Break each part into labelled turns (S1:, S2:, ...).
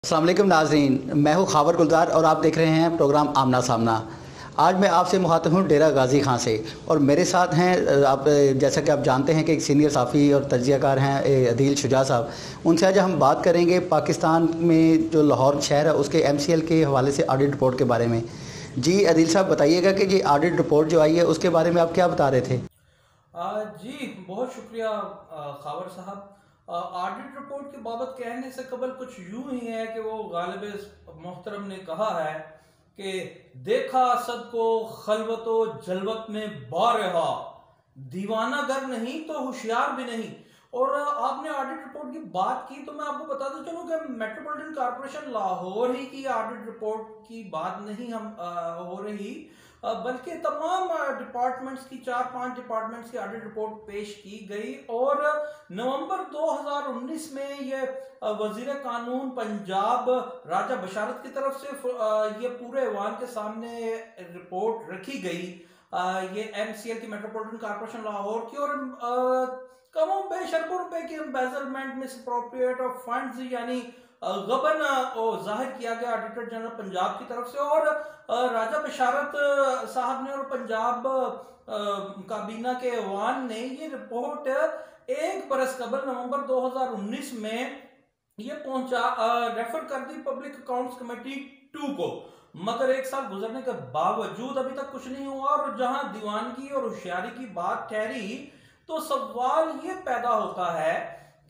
S1: अस्सलाम वालेकुम नाज़रीन, मैं हूँ खावर गुलजार और आप देख रहे हैं प्रोग्राम आमना सामना। आज मैं आपसे मुखातिब हूँ डेरा गाजी खां से और मेरे साथ हैं आप जैसा कि आप जानते हैं कि एक सीनियर साफ़ी और तज्ज़ियाकार हैं अदील शुजा साहब। उनसे आज हम बात करेंगे पाकिस्तान में जो लाहौर शहर है उसके MCL के हवाले से ऑडिट रिपोर्ट के बारे में। जी अदील साहब बताइएगा कि जी ऑडिट रिपोर्ट जो आई है उसके बारे में आप क्या बता रहे थे?
S2: जी बहुत शुक्रिया खावर साहब। ऑडिट रिपोर्ट की बाबत कहने से कबल कुछ यूं ही है कि वो गालिब मोहतरम ने कहा है कि देखा सद को खलवतो जलवत में बारहा, दीवाना गर नहीं तो होशियार भी नहीं। और आपने ऑडिट रिपोर्ट की बात की तो मैं आपको बताता चलूं कि मेट्रोपॉलिटन कॉर्पोरेशन लाहौर ही की ऑडिट रिपोर्ट की बात नहीं हम हो रही, बल्कि तमाम डिपार्टमेंट्स की 4-5 डिपार्टमेंट्स की ऑडिट रिपोर्ट पेश की गई। और नवंबर 2019 में ये वजीर कानून पंजाब राजा बशारत की तरफ से ये पूरे ऐवान के सामने रिपोर्ट रखी गई, ये MCL की मेट्रोपॉलिटन कॉर्पोरेशन लाहौर की। और करोड़ों बेश अरबों रुपए की एम्बेजलमेंट मिसअप्रोप्रिएट ऑफ फंड्स यानी गबन जाहिर किया गया ऑडिटर जनरल पंजाब की तरफ से। और राजा बशारत साहब ने और पंजाब काबीना के ऐवान ने ये रिपोर्ट एक बरस कबल नवंबर 2019 में ये पहुंचा रेफर कर दी पब्लिक अकाउंट्स कमेटी 2 को। मगर एक साल गुजरने के बावजूद अभी तक कुछ नहीं हुआ। और जहां दीवानगी और होशियारी की बात ठहरी तो सवाल ये पैदा होता है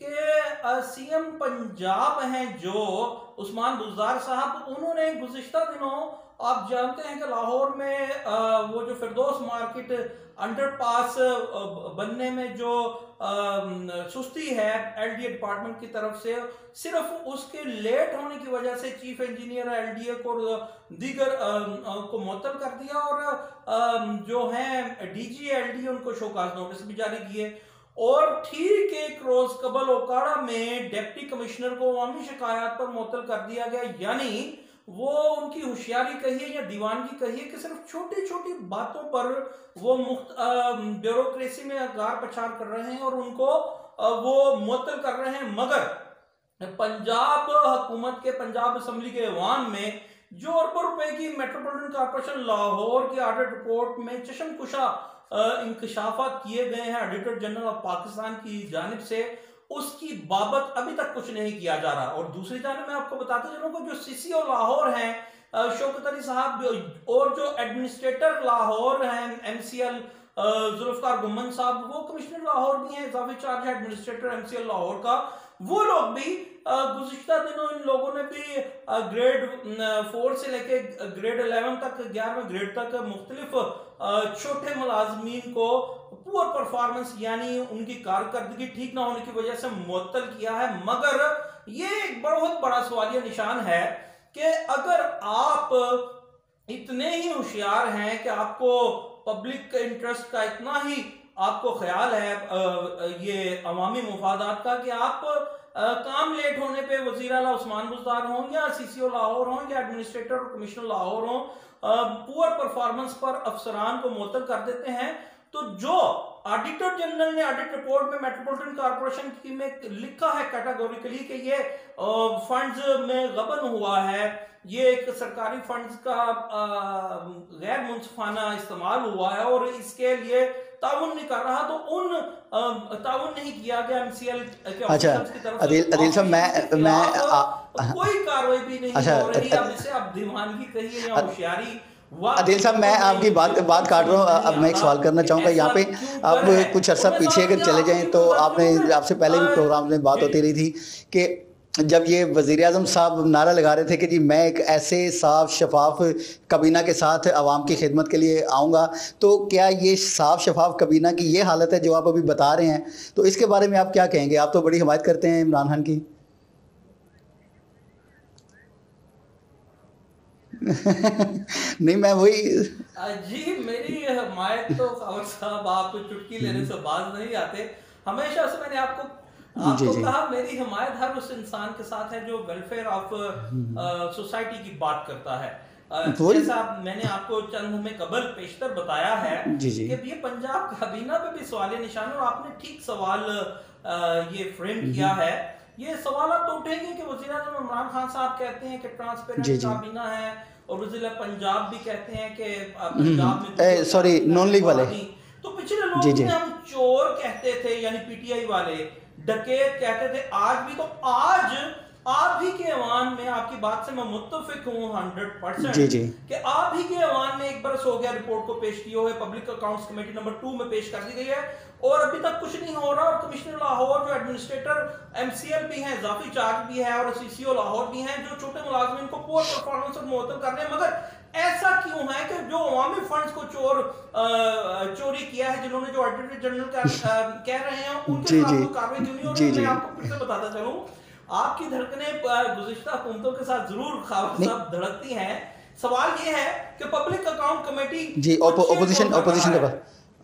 S2: कि CM पंजाब हैं जो उस्मान बुज़दार साहब, उन्होंने गुज़िश्ता दिनों आप जानते हैं कि लाहौर में वो जो फिरदौस मार्केट अंडरपास बनने में जो सुस्ती है LDA डिपार्टमेंट की तरफ से, सिर्फ उसके लेट होने की वजह से चीफ इंजीनियर LDA को दीगर को मुअत्तल कर दिया और जो है DG LDA उनको शोकाज नोटिस भी जारी किए। और ठीक एक रोज कबल ओकाड़ा में डिप्टी कमिश्नर को अवामी शिकायत पर मुअत्तल कर दिया गया। यानी वो उनकी होशियारी कहिए या दीवानगी कहिए कि सिर्फ छोटी छोटी बातों पर वो ब्यूरोक्रेसी में गार पछाड़ कर रहे हैं और उनको वो मुअत्तल कर रहे हैं। मगर पंजाब हुकूमत के पंजाब असेंबली के ऐवान में जो अरबों रुपए की मेट्रोपॉलिटन कॉर्पोरेशन लाहौर की ऑडिट रिपोर्ट में चशमकुशा इंकशाफात किए गए हैं ऑडिटर जनरल ऑफ पाकिस्तान की जानिब से, उसकी बाबत अभी तक कुछ नहीं किया जा रहा। और दूसरी जानिब मैं आपको बताते चलूं कि जो CCO लाहौर हैं शौकत अली साहब और जो एडमिनिस्ट्रेटर लाहौर हैं MCL जुल्फकार गुम्मन साहब, वो कमिश्नर लाहौर भी हैं, इजाफी चार्ज एडमिनिस्ट्रेटर MCL लाहौर का। वो लोग भी गुज़िश्ता दिनों इन लोगों ने भी ग्रेड 4 से लेके ग्रेड 11 तक 11वें ग्रेड तक मुख्तलिफ छोटे मुलाजमीन को पुअर परफॉर्मेंस यानी उनकी कारकर्दगी ठीक ना होने की वजह से मुअत्तल किया है। मगर ये एक बहुत बड़ा सवालिया निशान है कि अगर आप इतने ही होशियार हैं कि आपको पब्लिक इंटरेस्ट का इतना ही आपको ख्याल है ये अवामी मुफादात का कि आप काम लेट होने पे वजीर आला उस्मान बुज़दार हों या CCO लाहौर हों या एडमिनिस्ट्रेटर और कमिश्नर लाहौर हों, पुअर परफॉर्मेंस पर अफसरान को मुअत्तल कर देते हैं। तो जो ऑडिटर जनरल ने ऑडिट रिपोर्ट में मेट्रोपॉलिटन कॉर्पोरेशन की में लिखा है कैटेगोरिकली कि ये फंड्स में गबन हुआ है, ये एक सरकारी फंड्स का गैर मुनसिफाना इस्तेमाल हुआ है और इसके लिए ताउन नहीं कर रहा, तो उन ताउन नहीं किया गया MCL के ऑफिसर्स की तरफ से।
S1: अदील साहब मैं
S2: कोई कार्रवाई भी नहीं हो रही। अब इसे आप दीवानगी कहिए या होशियारी।
S1: अदील साहब मैं आपकी बात काट रहा हूँ। अब मैं एक सवाल करना चाहूँगा यहाँ पे। आप कुछ अर्सा पीछे अगर चले जाएं तो आपसे पहले भी प्रोग्राम में बात होती रही थी कि जब ये वज़ीर-ए-आज़म साहब नारा लगा रहे थे कि जी मैं एक ऐसे साफ शफाफ कबीना के साथ आवाम की खिदमत के लिए आऊँगा, तो क्या ये साफ शफाफ कबीना की ये हालत है जो आप अभी बता रहे हैं? तो इसके बारे में आप क्या कहेंगे? आप तो बड़ी हिमायत करते हैं इमरान खान की। नहीं मैं वही
S2: जी मेरी हिमायत तो खावर साहब आप चुटकी लेने से बाज नहीं आते। हमेशा से मैंने आपको कहा मेरी हिमायत हर उस इंसान के साथ है जो वेलफेयर ऑफ सोसाइटी की बात करता है। जैसा मैंने आपको चंद में कबल पेशतर बताया है कि ये पंजाब काबीना पे भी सवाल निशान और आपने ठीक सवाल ये फ्रेम किया है ये सवाल तो उठेंगे कि वज़ीर-ए-आज़म इमरान खान साहब कहते हैं कि ट्रांसपेरेंट
S1: जी जी।
S2: काबीना है, और वज़ीर पंजाब भी कहते हैं कि पंजाब में
S1: सॉरी, नॉन लीग वाले।
S2: तो पिछले
S1: जी
S2: लोग
S1: जी।
S2: जिन्हें हम चोर कहते थे, यानी पीटीआई वाले डकैत कहते थे, आज भी, तो आज आप ही के ऐवान में, आपकी बात से मैं मुत्तफिक हूँ 100%
S1: जी जी।
S2: कि आप ही के ऐवान में 1 बरस हो गया रिपोर्ट को पेश किए हुए, पब्लिक अकाउंट्स कमेटी नंबर 2 में पेश कर दी गई है और अभी तक कुछ नहीं हो रहा। और कमिश्नर लाहौर जो एडमिनिस्ट्रेटर एमसीएल भी हैं, इजाफी चार्ज भी है, और सीसीओ लाहौर भी हैं जो छोटे मुलाजमीन को पुअर परफॉर्मेंस और मुअत्तल कर रहे हैं। मगर ऐसा क्यों है कि जो अवामी फंड्स को चोरी किया है, जिन्होंने, जो ऑडिटर जनरल कह रहे हैं, उनके खिलाफ कोई कार्रवाई क्यों नहीं हो रही? मैं आपको फिर से बताता चलूं, आपकी धड़कनें गुज़िश्ता हुकूमतों के साथ जरूर खावर साहब धड़कती हैं। सवाल ये है कि पब्लिक अकाउंट कमेटी
S1: जी, ओपोजिशन के पास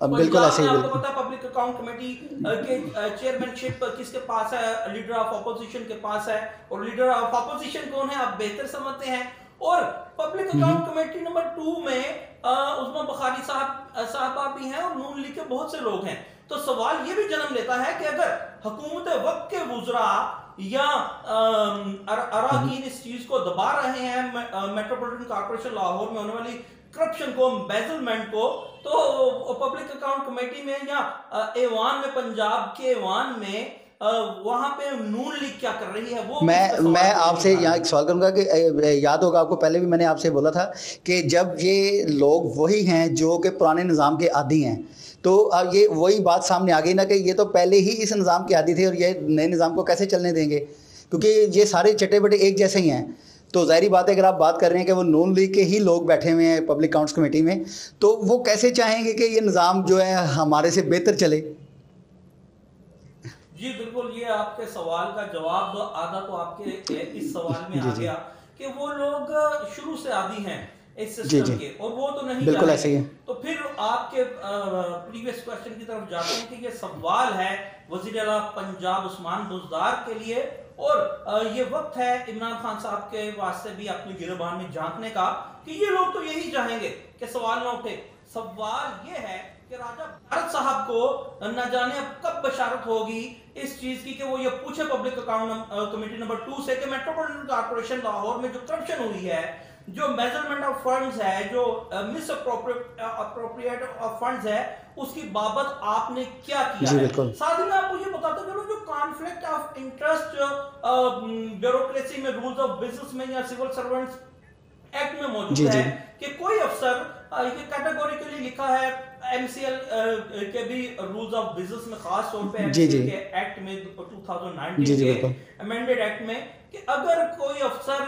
S1: बिल्कुल ऐसे ही।
S2: आपको पता है पब्लिक अकाउंट कमेटी के चेयरमैनशिप किसके पास है? लीडर ऑफ अपोजिशन के पास है, और लीडर ऑफ अपोजिशन कौन है आप बेहतर समझते हैं। और पब्लिक अकाउंट कमेटी नंबर 2 में उस्मा बुखारी साहबा भी हैं और नून लीग के बहुत से लोग हैं। तो सवाल ये भी जन्म लेता है कि अगर हुकूमत वक्त के वुज़रा या अराकीन इस चीज को दबा रहे हैं, मेट्रोपॉलिटन कॉर्पोरेशन लाहौर में होने वाली करप्शन को, एम्बेजलमेंट को, तो पब्लिक अकाउंट कमेटी में या ऐवान में, पंजाब के ऐवान में, वहां पे नून लीग क्या कर रही है? वो
S1: मैं आपसे यहाँ एक सवाल करूंगा कि याद होगा आपको, पहले भी मैंने आपसे बोला था कि जब ये लोग वही हैं जो कि पुराने निज़ाम के आदी हैं, तो अब ये वही बात सामने आ गई ना कि ये तो पहले ही इस निज़ाम के आदी थे और ये नए निज़ाम को कैसे चलने देंगे, क्योंकि ये सारे चटे बटे एक जैसे ही हैं। तो ज़ाहिरी बात है, अगर आप बात कर रहे हैं कि वो नून लीग के ही लोग बैठे हुए हैं पब्लिक अकाउंट्स कमेटी में, तो वो कैसे चाहेंगे कि ये निज़ाम जो है हमारे से बेहतर चले?
S2: जी बिल्कुल, ये आपके सवाल का जवाब आधा तो आपके इस सवाल में आ गया कि वो लोग शुरू से आदी हैं इस सिस्टम के, और वो तो नहीं,
S1: बिल्कुल ऐसे ही है।
S2: तो फिर आपके प्रीवियस क्वेश्चन की तरफ जाते हैं कि ये सवाल है वज़ीर आला पंजाब उस्मान बुज़दार के लिए, और ये वक्त है इमरान खान साहब के वास्ते भी अपनी गिरबान में झांकने का कि ये लोग तो यही चाहेंगे कि सवाल ना उठे। सवाल ये है कि राजा भारत साहब को न जाने अब कब बशारत होगी इस चीज की कि वो ये पूछे पब्लिक अकाउंट कमेटी नंबर 2 से कि मेट्रोपॉलिटन कॉर्पोरेशन लाहौर में जो करप्शन हुई है, जो मेजरमेंट ऑफ फंड्स है, जो मिस अप्रोप्रिएट ऑफ फंड्स है, उसकी बाबत आपने क्या किया है? साथ ही मैं आपको ये बताता चलूं, जो कॉन्फ्लिक्ट ऑफ इंटरेस्ट ब्यूरोक्रेसी में, रूल्स ऑफ बिजनेस में या सिविल सर्वेंट्स एक्ट में मौजूद है कि कोई अफसर, ये कैटेगोरिकली लिखा है एमसीएल के भी रूल्स ऑफ बिजनेस में, खास तौर पे एमसीएल के एक्ट में 2019 के अमेंडेड एक्ट में, कि अगर कोई अफसर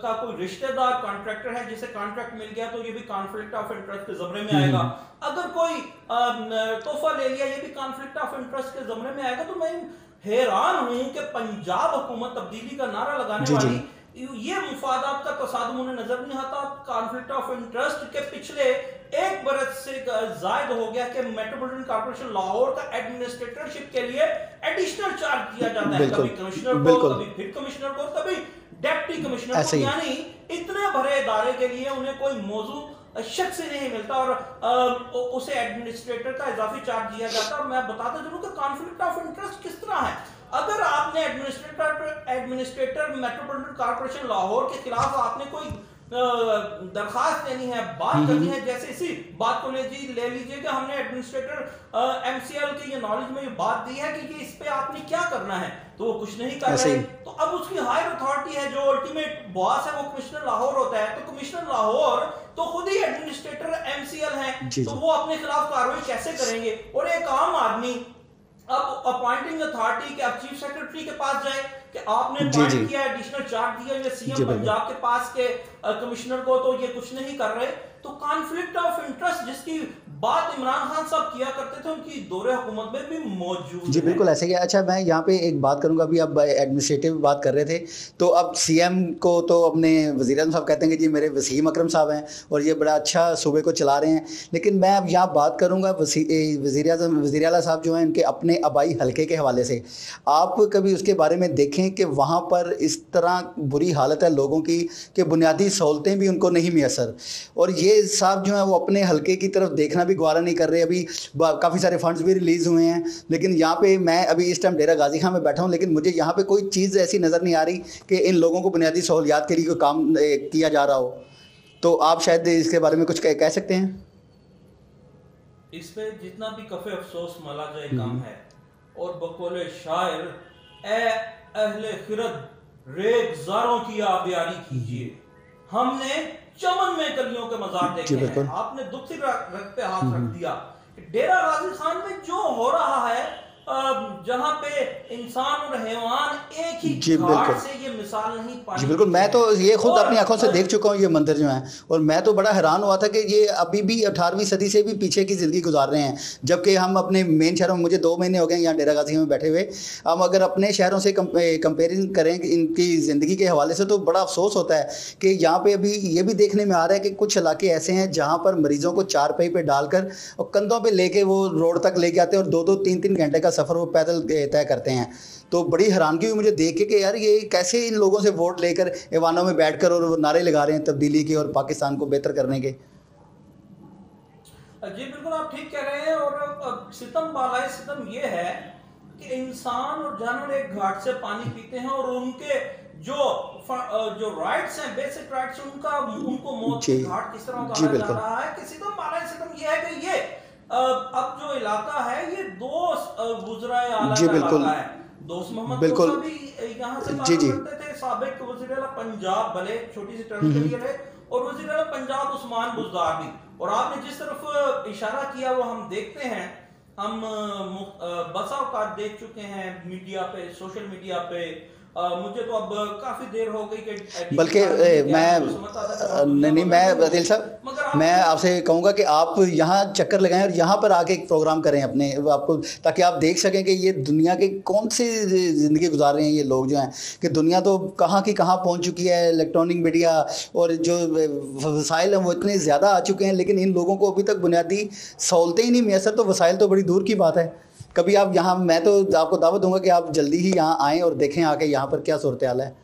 S2: का कोई रिश्तेदार कॉन्ट्रैक्टर है जिसे कॉन्ट्रैक्ट मिल गया, तो ये भी कॉन्फ्लिक्ट ऑफ इंटरेस्ट के ज़मरे में आएगा। अगर कोई तोहफा ले लिया, ये भी कॉन्फ्लिक्ट ऑफ इंटरेस्ट के ज़मरे में आएगा। तो मैं हैरान हूं कि पंजाब हुकूमत तब्दीली का नारा लगाने वाली ये मुफादात का तसादुम उन्हें नजर नहीं आता। कॉन्फ्लिक्ट ऑफ इंटरेस्ट के पिछले 1 बरस से जायद हो गया कि मेट्रोपॉलिटन कॉर्पोरेशन लाहौर का एडमिनिस्ट्रेटरशिप के लिए एडिशनल चार्ज दिया जाता है, कभी कमिश्नर को, कभी फिर कमिश्नर को, कभी डिप्टी कमिश्नर को, यानी इतने बड़े इदारे के लिए उन्हें कोई मौजू शख्स ही नहीं मिलता और उसे एडमिनिस्ट्रेटर का इजाफी चार्ज दिया जाता है। और मैं बताता चलूं कि कॉन्फ्लिक्ट ऑफ इंटरेस्ट किस तरह है। अगर आपने एडमिनिस्ट्रेटर मेट्रोपॉलिटन कॉर्पोरेशन लाहौर के खिलाफ आपने कोई दरखास्त देनी है, बात करनी है, जैसे इसी बात को ले लीजिए कि हमने एडमिनिस्ट्रेटर एमसीएल के ये नॉलेज में ये बात दी है कि इस पे आपने क्या करना है, तो वो कुछ नहीं कर रहे। तो अब उसकी हायर अथॉरिटी है, जो अल्टीमेट बॉस है, वो कमिश्नर लाहौर होता है। तो कमिश्नर लाहौर तो खुद ही एडमिनिस्ट्रेटर एमसीएल है, तो वो अपने खिलाफ कार्रवाई कैसे करेंगे? और एक आम आदमी अब अपॉइंटिंग अथॉरिटी के, अब चीफ सेक्रेटरी के पास जाए कि आपने अपॉइंट किया, एडिशनल चार्ज दिया, या सीएम पंजाब के पास के कमिश्नर को, तो ये कुछ नहीं कर रहे। तो कॉन्फ्लिक्ट ऑफ इंटरेस्ट जिसकी बात इमरान खान साहब किया करते थे, उनकी दौरे हुकूमत में भी मौजूद
S1: जी बिल्कुल ऐसे ही। अच्छा, मैं यहाँ पे एक बात करूँगा, अभी अब एडमिनिस्ट्रेटिव बात कर रहे थे, तो अब सीएम को तो अपने वज़ीर-ए-आज़म साहब कहते हैं कि जी मेरे वसीम अकरम साहब हैं और ये बड़ा अच्छा सूबे को चला रहे हैं। लेकिन मैं अब यहाँ बात करूँगा वज़ीर आला साहब जो हैं, इनके अपने आबाई हल्के के हवाले से, आप कभी उसके बारे में देखें कि वहाँ पर इस तरह बुरी हालत है लोगों की कि बुनियादी सहूलतें भी उनको नहीं मैसर, और ये साहब जो हैं वो अपने हल्के की तरफ देखना भी भी गवारा नहीं कर रहे। अभी काफ़ी सारे फंड्स भी रिलीज़ हुए हैं, लेकिन यहाँ पे मैं अभी इस टाइम डेरा गाजी खां में बैठा हूँ, लेकिन मुझे यहाँ पे कोई चीज़ ऐसी नज़र नहीं आ रही कि इन लोगों को बुनियादी सहूलियात के लिए कोई काम किया जा रहा हो। तो आप शायद इसके बारे में कुछ कह सकते हैं?
S2: इस पे जितना भी कफे अफसोस मला जाए कम है। और बकौले शायर, ए अहले खिरद रेगजारों की आबियारी कीजिए, हमने चमन में कलियों के मज़ार देखे हैं। आपने दुख से रग पे हाथ रख दिया। डेरा गाजी खान में जो हो रहा है, जहां पे इंसान और हैवान एक ही घाट से, ये मिसाल नहीं पानी।
S1: जी बिल्कुल, मैं तो ये खुद अपनी आंखों से देख चुका हूँ ये मंदिर जो है, और मैं तो बड़ा हैरान हुआ था कि ये अभी भी 18वीं सदी से भी पीछे की ज़िंदगी गुजार रहे हैं, जबकि हम अपने मेन शहरों में, मुझे 2 महीने हो गए यहाँ डेरा गाजी में बैठे हुए, हम अगर अपने शहरों से कंपेरिजन करें इनकी ज़िंदगी के हवाले से, तो बड़ा अफसोस होता है कि यहाँ पर अभी ये भी देखने में आ रहा है कि कुछ इलाके ऐसे हैं जहाँ पर मरीज़ों को चारपाई पर डालकर और कंधों पर लेके वो रोड तक लेके आते हैं, और 2-2, 3-3 घंटे का सफ़र वो पैदल तय करते हैं। तो बड़ी हैरानगी हुई मुझे देख के कि यार ये कैसे इन लोगों से वोट लेकर ऐवानों में बैठकर और नारे लगा रहे हैं तब्दीली के और पाकिस्तान को बेहतर करने के।
S2: जी बिल्कुल, आप ठीक कह रहे हैं। और सितम बालाए सितम ये है कि इंसान और जानवर एक घाट से पानी पीते हैं, और उनके जो राइट्स हैं, बेसिक राइट्स, उनको मौत के घाट किस तरह उतारा जा रहा है। कि सितम बालाए सितम ये है कि ये अब जो इलाका है ये दो गुजराए आला का इलाका है। दोस्त मोहम्मद मूसा भी यहाँ से काम करते थे, साबिक वज़ीर आला पंजाब, भले छोटी सी टर्म के लिए रहे, और वज़ीर आला पंजाब उस्मान बुज़दार भी। और आपने जिस तरफ इशारा किया वो हम देखते हैं, हम बसा औकात देख चुके हैं मीडिया पे, सोशल मीडिया पे। मुझे तो अब काफी देर हो गई कि
S1: बल्कि मैं दिल साहब, मैं आपसे कहूँगा कि आप यहाँ चक्कर लगाएं और यहाँ पर आके एक प्रोग्राम करें अपने आपको, ताकि आप देख सकें कि ये दुनिया के कौन सी ज़िंदगी गुजार रहे हैं ये लोग जो हैं, कि दुनिया तो कहाँ की कहाँ पहुँच चुकी है। इलेक्ट्रॉनिक मीडिया और जो वसाइल हैं वो इतने ज़्यादा आ चुके हैं, लेकिन इन लोगों को अभी तक बुनियादी सहूलतें ही नहीं मैसर, तो वसाइल तो बड़ी दूर की बात है। कभी आप यहाँ, मैं तो आपको दावत दूंगा कि आप जल्दी ही यहाँ आएँ और देखें आके यहाँ पर क्या सूरत हाल है।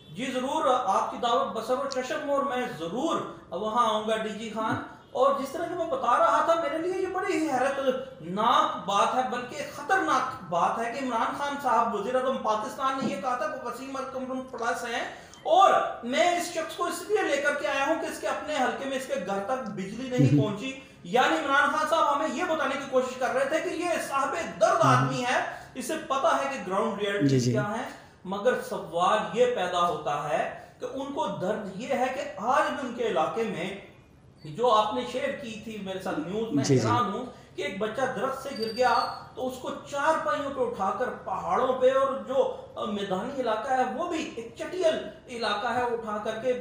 S2: जी जरूर, आपकी दावत बसर और चशम, और मैं जरूर वहाँ आऊँगा डीजी खान। और जिस तरह की मैं बता रहा था, मेरे लिए ये बड़ी ही हैरतनाक बात है, बल्कि खतरनाक बात है कि इमरान खान साहब वज़ीर आज़म पाकिस्तान ने ये कहा था कि वसीम अकरम प्लस हैं, और मैं इस शख्स को इसलिए लेकर के आया हूँ कि इसके अपने हल्के में इसके घर तक बिजली नहीं पहुंची। यानी इमरान खान साहब हमें यह बताने की कोशिश कर रहे थे कि ये साहबे दर्द आदमी है, इसे पता है कि ग्राउंड रियलिटी क्या है। मगर सवाल ये पैदा होता है कि उनको दर्द ये है कि आज भी उनके इलाके में, जो आपने शेयर की थी मेरे साथ न्यूज में, हैरान हूं कि एक बच्चा दरख्त से गिर गया तो उसको 4 पहियों पे उठाकर पहाड़ों पे, और जो मैदानी इलाका है वो भी एक चटियल इलाका है, उठा करके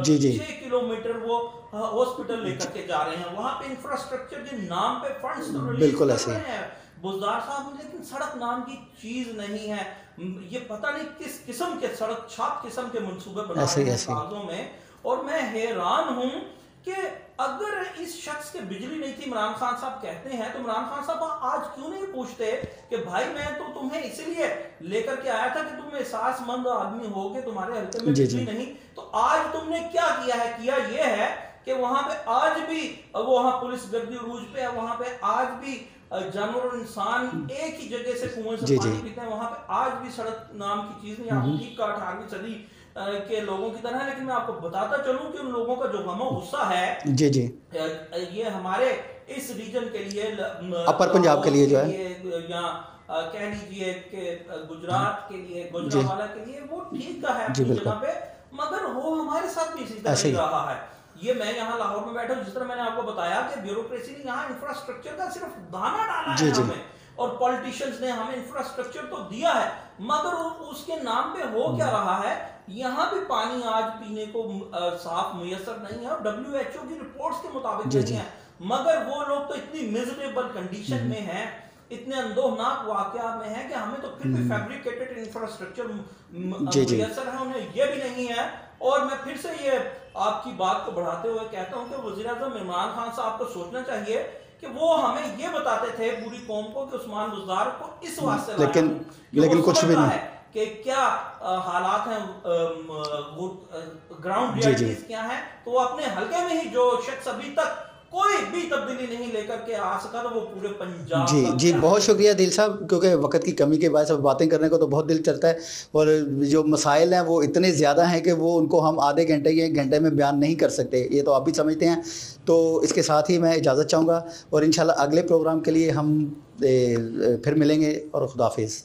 S2: 6 किलोमीटर वो हॉस्पिटल लेकर के जा रहे हैं। वहां पे इंफ्रास्ट्रक्चर के नाम पे फंड्स तो रिलीज कर रहे हैं बुज़दार साहब, लेकिन सड़क नाम की चीज नहीं है। ये पता नहीं किस किस्म के सड़क छाप किस्म के मंसूबे बना रहे हैं कागजों में। और मैं हैरान हूं कि अगर इस शख्स के बिजली नहीं थी, इमरान खान साहब कहते हैं, तो इमरान खान साहब आज क्यों नहीं पूछते कि भाई मैं तो तुम्हें इसीलिए लेकर के आया था कि तुम एहसासमंद आदमी हो कि तुम्हारे हल्के में बिजली नहीं, तो आज तुमने क्या किया है? किया ये है कि वहां पे आज भी वहां पुलिस गर्दी उरूज पे है, वहां पे आज भी जानवर और इंसान एक ही जगह से कुएं से पानी पीते हैं, वहां पे आज भी सड़क नाम की चीज नहीं। आप ठीक का 18वीं सदी के लोगों की तरह है, लेकिन मैं आपको बताता चलूं कि उन लोगों का जो गमो गुस्सा है
S1: जी जी
S2: ये हमारे इस रीजन के लिए,
S1: अपर पंजाब के लिए जो है,
S2: या कह लीजिए कि गुजरात के लिए, गुजरावाला के लिए, वो ठीक का है अपनी जगह पे, मगर वो हमारे साथ भी इसी तरह रहा है। ये मैं यहाँ लाहौर में बैठा हूँ, जिस तरह मैंने आपको बताया कि ब्यूरोक्रेसी ने यहाँ इंफ्रास्ट्रक्चर का सिर्फ दाना डाला है हमें, और पॉलिटिशियंस ने हमें इंफ्रास्ट्रक्चर तो दिया है, मगर उसके नाम पे हो क्या रहा है? यहाँ भी पानी आज पीने को साफ मुयसर नहीं है, और WHO की रिपोर्ट्स के मुताबिक नहीं है, मगर वो लोग तो इतनी मिजरेबल कंडीशन में हैं, इतने अंदोहनाक वाकया में है कि हमें तो फिर भी फैब्रिकेटेड इंफ्रास्ट्रक्चर मुयसर है, उन्हें ये भी नहीं है। और मैं फिर से ये आपकी बात को बढ़ाते हुए कहता हूं कि वज़ीर-ए-आज़म इमरान खान साहब को सोचना चाहिए कि वो हमें ये बताते थे पूरी कौम को कि उस्मान बुज़दार को इस वास्ते,
S1: लेकिन कुछ भी नहीं
S2: कि क्या हालात हैं, ग्राउंड रियलिटीज क्या है, तो वो अपने हल्के में ही जो शख्स अभी तक कोई भी तब्दीली नहीं लेकर के आ सका, तो वो पूरे पंजाब
S1: जी
S2: का
S1: जी,
S2: क्या
S1: बहुत
S2: है?
S1: शुक्रिया दिल साहब, क्योंकि वक्त की कमी के वजह से बातें करने को तो बहुत दिल चलता है, और जो मसाइल हैं वो इतने ज़्यादा हैं कि वो उनको हम आधे घंटे या 1 घंटे में बयान नहीं कर सकते, ये तो आप भी समझते हैं। तो इसके साथ ही मैं इजाज़त चाहूँगा, और इंशाल्लाह अगले प्रोग्राम के लिए हम फिर मिलेंगे, और खुदा हाफिज़।